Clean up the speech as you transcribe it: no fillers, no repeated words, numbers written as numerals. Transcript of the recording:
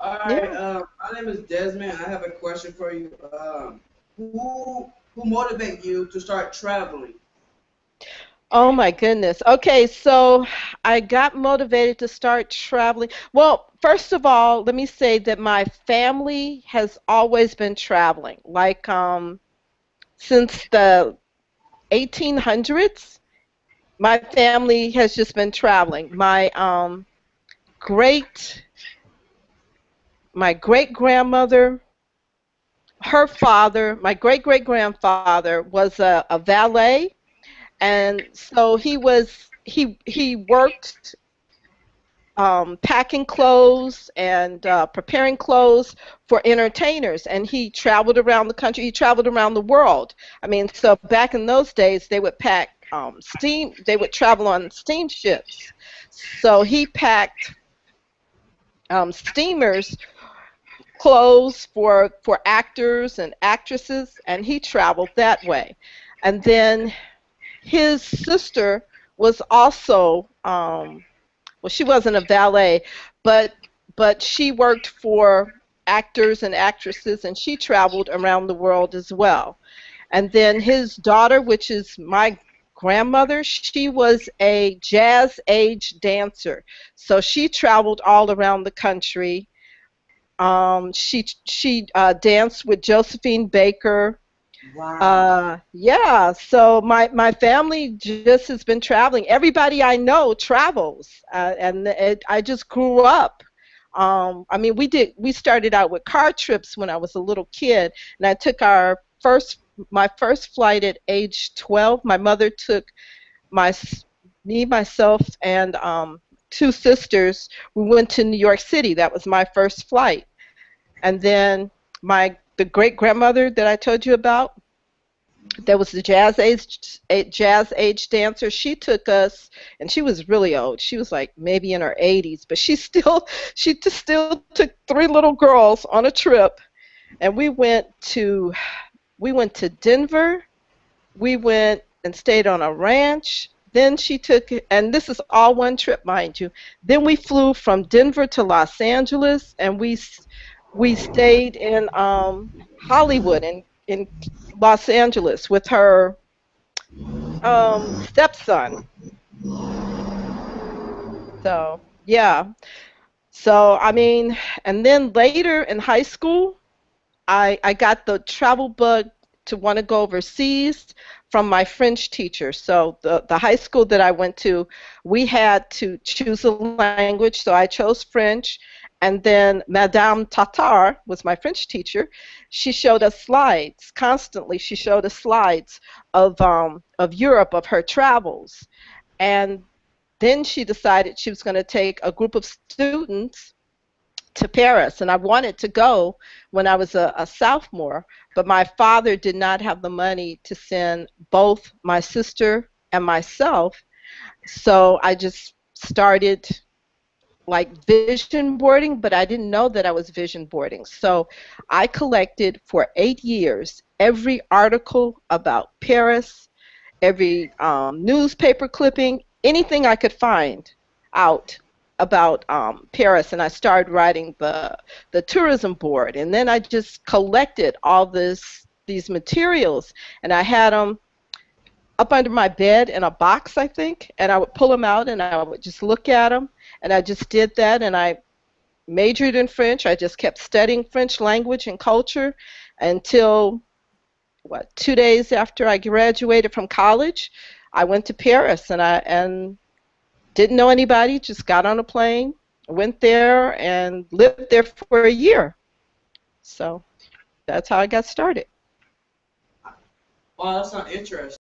All right. Yeah. My name is Desmond. I have a question for you. Who motivated you to start traveling? Oh my goodness. Okay, so I got motivated to start traveling. Well, first of all, let me say that my family has always been traveling. Like since the 1800s, my family has just been traveling. Great my great grandmother, her father, my great great grandfather was a valet, and so he worked packing clothes and preparing clothes for entertainers, and he traveled around the country. He traveled around the world. I mean, so back in those days, they would pack steam. They would travel on steamships. So he packed steamers clothes for actors and actresses, and he traveled that way. And then his sister was also well, she wasn't a valet, but she worked for actors and actresses, and she traveled around the world as well. And then his daughter, which is my grandmother, she was a jazz age dancer, so she traveled all around the country. She danced with Josephine Baker. Wow. Yeah, so my family just has been traveling. Everybody I know travels, I just grew up. I mean, we started out with car trips when I was a little kid, and I took my first flight at age 12. My mother took my me, myself, and two sisters. We went to New York City. That was my first flight, and then my the great grandmother that I told you about, there was the jazz age dancer. She took us, and she was really old. She was like maybe in her 80s, but she just still took three little girls on a trip, and we went to Denver. We went and stayed on a ranch. Then she took, and this is all one trip, mind you. Then we flew from Denver to Los Angeles, and we stayed in Hollywood in Los Angeles with her stepson. So yeah. So I mean, and then later in high school, I got the travel bug to want to go overseas from my French teacher. So the high school that I went to, we had to choose a language, so I chose French. And then Madame Tatar was my French teacher. She showed us slides constantly. She showed us slides of Europe, of her travels. And then she decided she was going to take a group of students to Paris, and I wanted to go when I was a sophomore, but my father did not have the money to send both my sister and myself, so I just started like vision boarding, but I didn't know that I was vision boarding. So I collected for 8 years every article about Paris, every newspaper clipping, anything I could find out about Paris, and I started writing the tourism board, and then I just collected all these materials, and I had them up under my bed in a box, I think, and I would pull them out and I would just look at them, and I just did that, and I majored in French. I just kept studying French language and culture until what 2 days after I graduated from college, I went to Paris, and didn't know anybody. Just got on a plane, went there, and lived there for a year. So that's how I got started. Wow, that's not interesting.